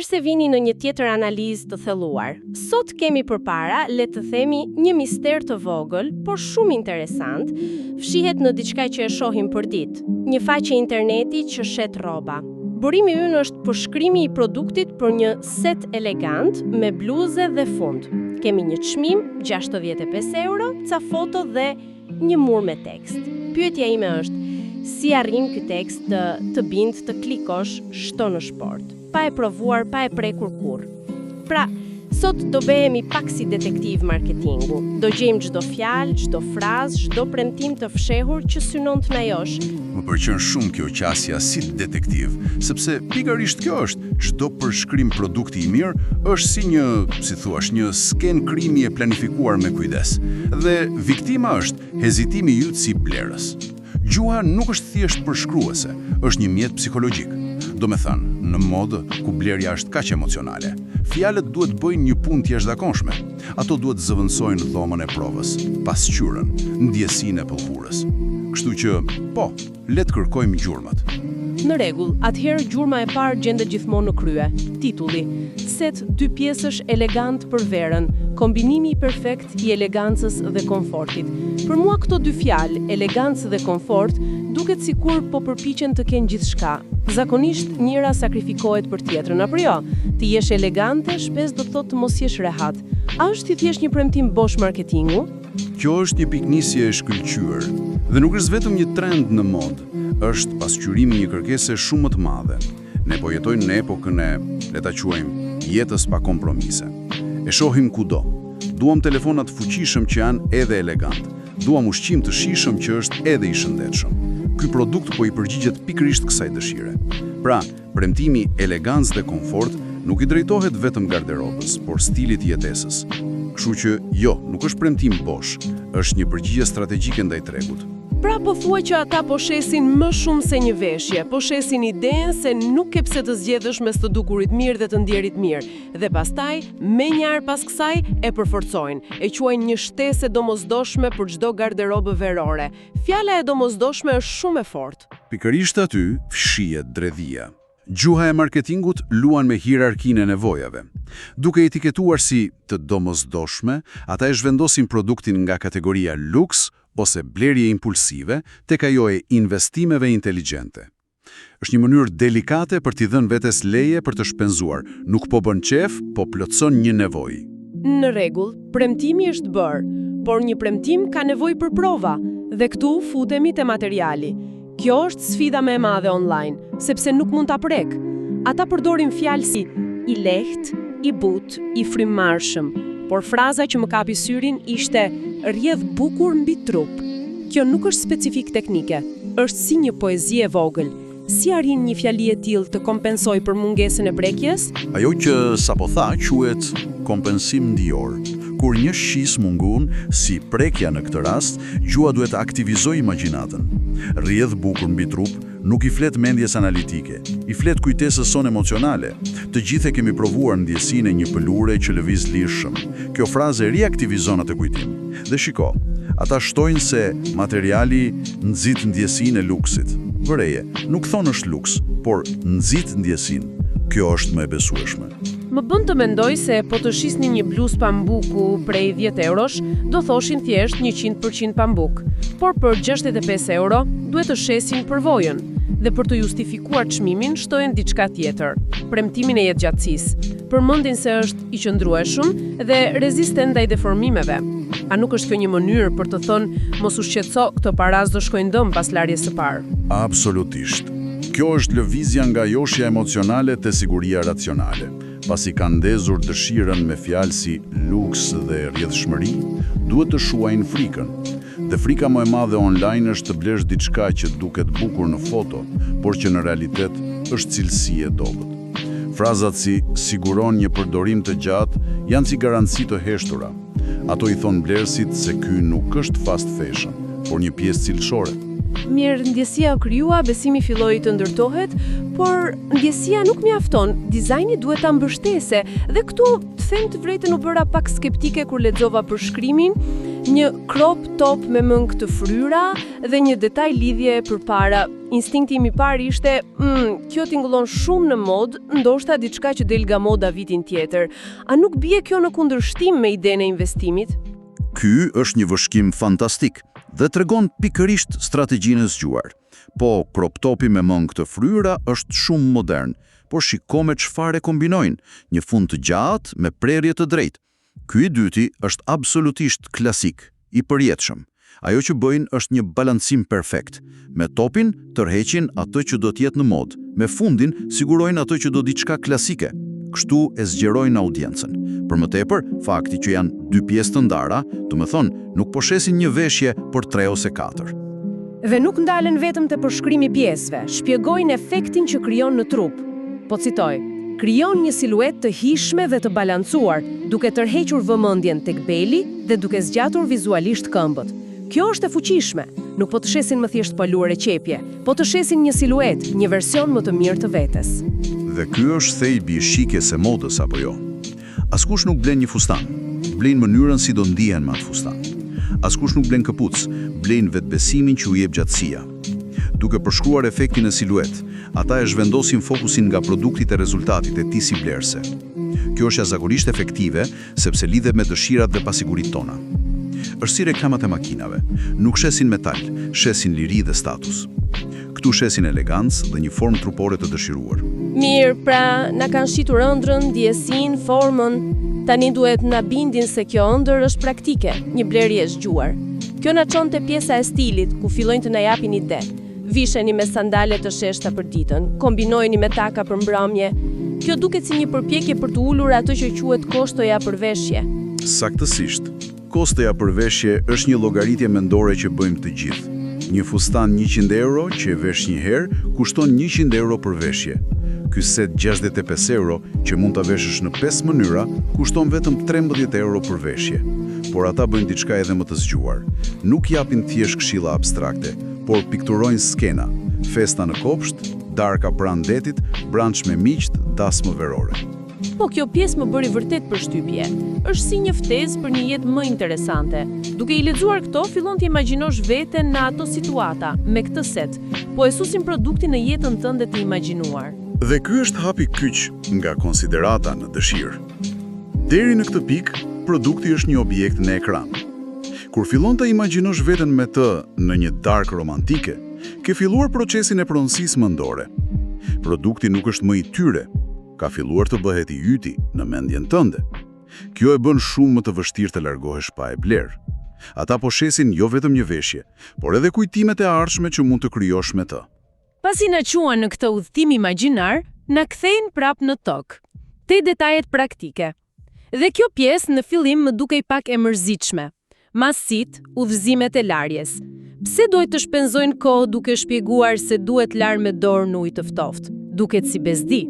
Mirë se vini në një tjetër analizë të thelluar. Sot kemi përpara, le të themi, një mister të vogël, por shumë interesant, fshihet në diçka që e shohim për ditë, një faqe interneti që shet rroba. Burimi ynë është përshkrimi i produktit për një set elegant me bluze dhe fund. Kemi një çmim, 65 euro, ca foto dhe një mur me tekst. Pyetja ime është, si arrin ky tekst të bind të klikosh shto në shport, pa e provuar, pa e prekur kurr. Pra, sot do behemi pak si detektiv marketingu. Do gjejmë çdo fjalë, çdo frazë, çdo premtim të fshehur që synon të na josh. Më pëlqen shumë kjo qasja si detektiv, sepse pikërisht kjo është, çdo përshkrim produkti i mirë është si një sken krimi e planifikuar me kujdes. Dhe viktima është hezitimi yt si blerës. Gjuha nuk është thjesht përshkruese, është një mjet psikologjik. Do me thënë, në modë ku blerja është kaq emocionale, fjalët duhet bëjnë një punë tjetërzakonshme. Ato duhet zëvendësojnë dhomën e provës, pasqyrën, ndjesinë e pëlhurës. Kështu që, po, le të kërkojmë gjurmët. Në rregull, atëherë gjurma e parë gjendet gjithmonë në krye. Titulli: Set 2 pjesësh elegant për verën, kombinimi i perfekt i elegancës dhe komfortit. Për mua këto 2 fjalë, elegancë dhe komfort, duket sikur po përpiqen të kenë gjithçka. Zakonisht njëra sakrifikohet për tjetrën, apo jo? Të jesh elegante shpesh do të thotë të mos jesh rehat. A është thjesht një premtim bosh marketingu? Kjo është një piknisje e shkëlqyer, dhe nuk është vetëm një trend në modë, është pasqyrimi një kërkese shumë më të madhe. Ne po jetojmë në epokën e, le ta quajmë, jetës pa kompromise. E shohim kudo. Duam telefona të fuqishëm që janë edhe elegant. Duam ushqim të shijshëm që është edhe i shëndetshëm. Ky produkt po i përgjigjet pikërisht kësaj dëshire. Pra, premtimi elegancë dhe komfort nuk i drejtohet vetëm garderobës, por stilit jetesës. Kështu që jo, nuk është premtim bosh, është një përgjigje strategjike ndaj tregut. Pra po thuaj që ata po shesin më shumë se një veshje, po shesin idenë se nuk ke pse të zgjedhësh mes të dukurit mirë dhe të ndjerit mirë, dhe pastaj, me njëherë pas kësaj, e përforcojnë, e quajnë një shtesë e domosdoshme për çdo garderobë verore. Fjala e domosdoshme është shumë e fortë. Pikërisht aty fshihet dredhia. Gjuha e marketingut luan me hierarkinë e nevojave. Duke etiketuar si të domosdoshme, ata e zhvendosin produktin nga kategoria luks ose blerje impulsive tek ajo e investimeve inteligjente. Është një mënyrë delikate për t'i dhënë vetes leje për të shpenzuar, nuk po bën qef, po plotson një nevojë. Në rregull, premtimi është bërë, por një premtim ka nevojë për prova, dhe këtu futemi te materiali. Kjo është sfida më e madhe online, sepse nuk mund ta prek. Ata përdorin fjalë si i lehtë, i butë, i frymëmarrshëm, por fraza që më kapi syrin ishte rrjedh bukur mbi trup. Kjo nuk është specifik teknike, është si një poezi e vogël. Si arrin një fjali e tillë të kompensoj për mungesën e prekjes? Ajo që sapo tha quhet kompensim ndijor. Kur një shis mungon, si prekja në këtë rast, gjua duhet të aktivizojë imagjinatën. Rrjedh bukur mbi trup nuk i flet mendjes analitike, i flet kujtesës sonë emocionale. Të gjithë e kemi provuar ndjesinë e një pëlure që lëviz lirshëm. Kjo frazë riaktivizon atë kujtim. Dhe shiko, ata shtojnë se materiali nxit ndjesinë e luksit. Vëreje, nuk thonë është luks, por nxit ndjesinë. Kjo është më e besueshme. Më bën të mendoj se po të shisni një bluzë pambuku prej 10 eurosh, do thoshin thjesht 100% pambuk. Por për 65 euro, duhet të shesin përvojën. Dhe për të justifikuar çmimin, shtojnë diçka tjetër, premtimin e jetëgjatësisë. Përmendin se është i qëndrueshëm dhe rezistent ndaj deformimeve. A nuk është kjo një mënyrë për të thënë mos u shqetëso, këto paraz do shkojnë dëm pas larjes së parë? Absolutisht. Kjo është lëvizja nga joshja emocionale te siguria racionale. Pasi kanë ndezur dëshirën me fjalë si luks dhe rrjedhshmëri, duhet të shuajnë frikën. Dhe frika më e madhe online është të blesh diçka që duket bukur në foto, por që në realitet është cilësi e dobët. Frazat si siguron një përdorim të gjatë janë si garanci të heshtura. Ato i thon blerësit se ky nuk është fast fashion, por një pjesë cilësore. Mirë, ndjesia u krijua, besimi filloi të ndërtohet, por ndjesia nuk mjafton, dizajni duhet ta mbështesë. Dhe këtu, të them të vërtetën, u bëra pak skeptike kur lexova përshkrimin, Një crop top me mëngë të fryra dhe një detaj lidhje përpara. Instinkti im i parë ishte, kjo tingëllon shumë në mod, ndoshta diçka që del nga moda vitin tjetër. A nuk bie kjo në kundërshtim me idenë e investimit? Ky është një vëshkim fantastik dhe tregon pikërisht strategjinë e zgjuar. Po, crop topi me mëngë të fryra është shumë modern, por shiko me çfarë kombinojnë, një fund të gjatë me prerje të drejtë. Ky i dyti është absolutisht klasik, i përjetshëm. Ajo që bëjnë është një balancim perfekt. Me topin tërheqin atë që do të jetë në mod, me fundin sigurojnë atë që do diçka klasike. Kështu e zgjerojnë audiencën. Për më tepër, fakti që janë dy pjesë të ndara, do të thonë, nuk po shesin një veshje për 3 ose 4. Dhe nuk ndalen vetëm te përshkrimi pjesëve, shpjegojnë efektin që krijon në trup. Po citoj: krijon një siluet të hishme dhe të balancuar, duke tërhequr vëmendjen tek beli dhe duke zgjatur vizualisht këmbët. Kjo është e fuqishme, nuk po të shesin më thjesht palur e qepje, po të shesin një siluet, një version më të mirë të vetes. Dhe ky është thelbi i shikjes së modës apo jo? Askush nuk blen një fustan, blen mënyrën si do ndihen me atë fustan. Askush nuk blen këpucë, blen vetbesimin që u jep gjatësia. Duke përshkruar efektin e siluet, ata e zhvendosin fokusin nga produktit e rezultatit e tij si blerëse. Kjo është jashtëzakonisht efektive, sepse lidhet me dëshirat dhe pasiguritë tona. Është si reklamat e makinave, nuk shesin metal, shesin liri dhe status. Këtu shesin elegancë dhe një formë trupore të dëshiruar. Mirë, pra, na kanë shitur ëndrrën, ndjesin, formën. Tani duhet na bindin se kjo ëndër është praktike, një blerje e zgjuar. Kjo na çon te pjesa e stilit, ku fillojnë të na japin ide. Visheni me sandale të sheshta për ditën, kombinojeni me taka për mbrëmje. Kjo duket si një përpjekje për të ulur atë që quhet kostoja për veshje. Saktësisht. Kostoja për veshje është një llogaritje mendore që bëjmë të gjithë. Një fustan 100 euro që e vesh një herë kushton 100 euro për veshje. Ky set 65 euro që mund ta veshësh në 5 mënyra kushton vetëm 13 euro për veshje. Por ata bëjnë diçka edhe më të zgjuar. Nuk japin thjesht këshilla abstrakte, por pikturojnë skena, festa në kopsht, darka pranë detit, branch me miqt, dasmë verore. Po kjo pjesë më bëri vërtet përshtypje. Është si një ftesë për një jetë më interesante. Duke i lexuar këto, fillon të imagjinosh veten në ato situata, me këtë set, po e susin produktin në jetën tënde të imagjinuar. Dhe ky është hapi kyç nga konsiderata në dëshirë. Deri në këtë pikë, produkti është një objekt në ekran. Kur fillon të imagjinosh veten me të në një darkë romantike, ke filluar procesin e pronësisë mendore. Produkti nuk është më i tyre, ka filluar të bëhet i yti në mendjen tënde. Kjo e bën shumë më të vështirë të largohesh pa e bler. Ata po shesin jo vetëm një veshje, por edhe kujtimet e ardhshme që mund të krijosh me të. Pasi na quan në këtë udhtim imagjinar, na kthejnë prapë në tokë, te detajet praktike. Dhe kjo pjesë në fillim më dukej pak e mërzitshme. Masit, udhëzimet e larjes. Pse duhet të shpenzojnë kohë duke shpjeguar se duhet lar me dorë në ujë të ftohtë? Duket si bezdi.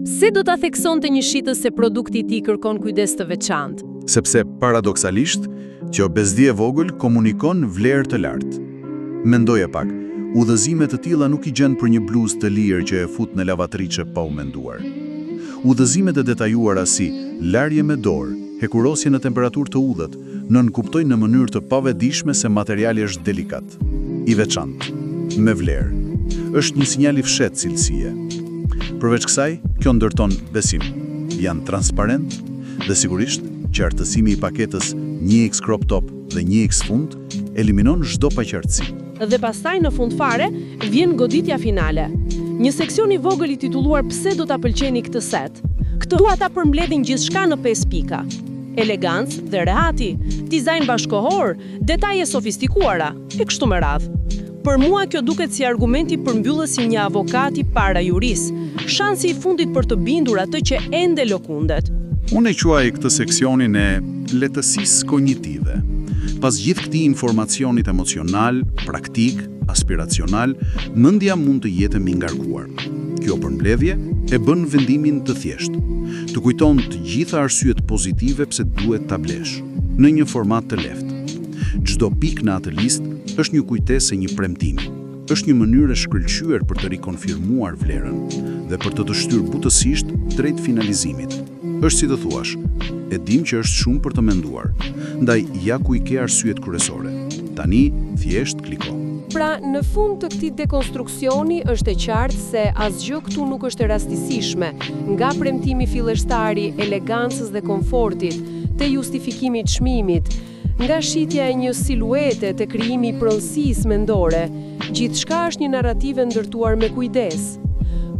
Se do ta theksonte një shitës se produkti i tij kërkon kujdes të veçantë? Sepse paradoksalisht, që bezdi e vogël komunikon vlerë të lartë. Mendoje pak, udhëzime të tilla nuk i gjen për një bluzë të lirë që e fut në lavatriçe pa u menduar. Udhëzimet e detajuara si larje me dorë, hekurosje në temperaturë të udhët, nënkuptojnë në mënyrë të pavetdijshme se materiali është delikat, i veçantë, me vlerë. Është një sinjal i fshehtë cilësie. Përveç kësaj, kjo ndërton besim. Janë transparent dhe sigurisht qartësimi i paketës 1X crop top dhe 1X fund eliminon çdo paqartësi. Dhe pastaj në fund fare vjen goditja finale. Një seksion i vogël i titulluar Pse do ta pëlqeni këtë set. Këtu ata përmbledhin gjithçka në 5 pika. Elegancë dhe rehati, dizajn bashkohor, detaje sofistikuara e kështu me radhë. Për mua kjo duket si argumenti përmbyllës si një avokati para juris, shansi i fundit për të bindur atë që ende lëkundet. Unë e quaj këtë seksionin e lehtësisë kognitive. Pas gjithë këtij informacionit emocional, praktik, aspiracional, mendja mund të jetë më ngarkuar. Kjo përmbledhje e bën vendimin të thjeshtë. Të kujton të gjitha arsyet pozitive pse duhet ta blesh, në një format të lehtë. Çdo pikë në atë listë është një kujtesë e një premtimi. Është një mënyrë e shkëlqyer për të rikonfirmuar vlerën dhe për të shtyrë butësisht drejt finalizimit. Është si të thuash, e dim që është shumë për të menduar, ndaj ja ku I ke arsyet kryesore. Tani, thjesht kliko. Pra, në fund të këtij dekonstruksioni është e qartë se asgjë këtu nuk është e rastësishme, nga premtimi fillestari, elegancës dhe komfortit, te justifikimi I çmimit, nga shitja e një siluete te krijimi I pronësisë mendore, gjithçka është një narrative ndërtuar me kujdes.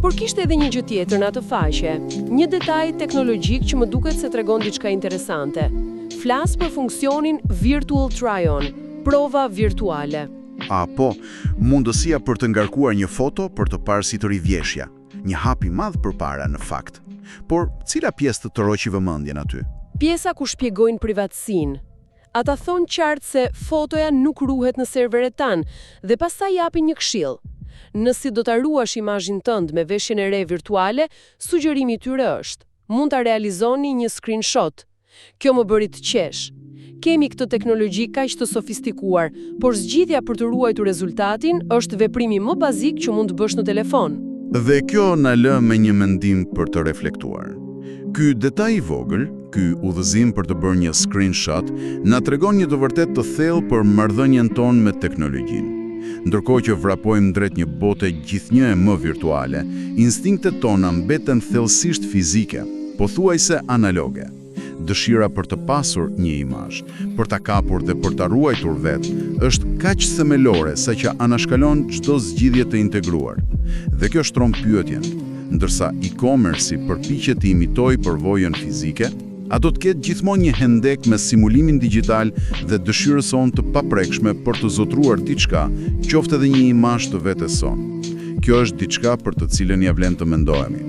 Por kishte edhe një gjë tjetër në atë faqe, një detaj teknologjik që më duket se tregon diçka interesante. Flas për funksionin Virtual Try-on, prova virtuale. Po, mundësia për të ngarkuar një foto për të parë si të rivjeshja. Një hap I madh përpara në fakt. Por cila pjesë të tërhoqi vëmendjen aty? Pjesa ku shpjegojnë privatësinë. Ata thonë qartë se fotoja nuk ruhet në serveret tanë dhe pastaj japin një këshill. Nëse do ta ruash imazhin tënd me veshjen e re virtuale, sugjerimi I tyre është: mund ta realizoni një screenshot. Kjo më bëri të qesh. Kemi këtë teknologji kaq të sofistikuar, por zgjidhja për të ruajtur rezultatin është veprimi më bazik që mund të bësh në telefon. Dhe kjo na lë me një mendim për të reflektuar. Ky detaj I vogël, ky udhëzim për të bërë një screenshot, na tregon një të vërtet të thellë për marrëdhënien tonë me teknologjinë. Ndërkohë që vrapojmë drejt një bote gjithnjë e më virtuale, instinktet tona mbeten thellësisht fizike, pothuajse analoge. Dëshira për të pasur një imazh, për ta kapur dhe për ta ruajtur vetë, është kaq themelore sa që anashkalon çdo zgjidhje të integruar. Dhe kjo shtron pyetjen, ndërsa e-commerce përpiqet të imitojë përvojën fizike, a do të ketë gjithmonë një hendek me simulimin digjital dhe dëshirën sonë të paprekshme për të zotruar diçka, qoftë edhe një imazh të vetes sonë. Kjo është diçka për të cilën ja vlen të mendohemi.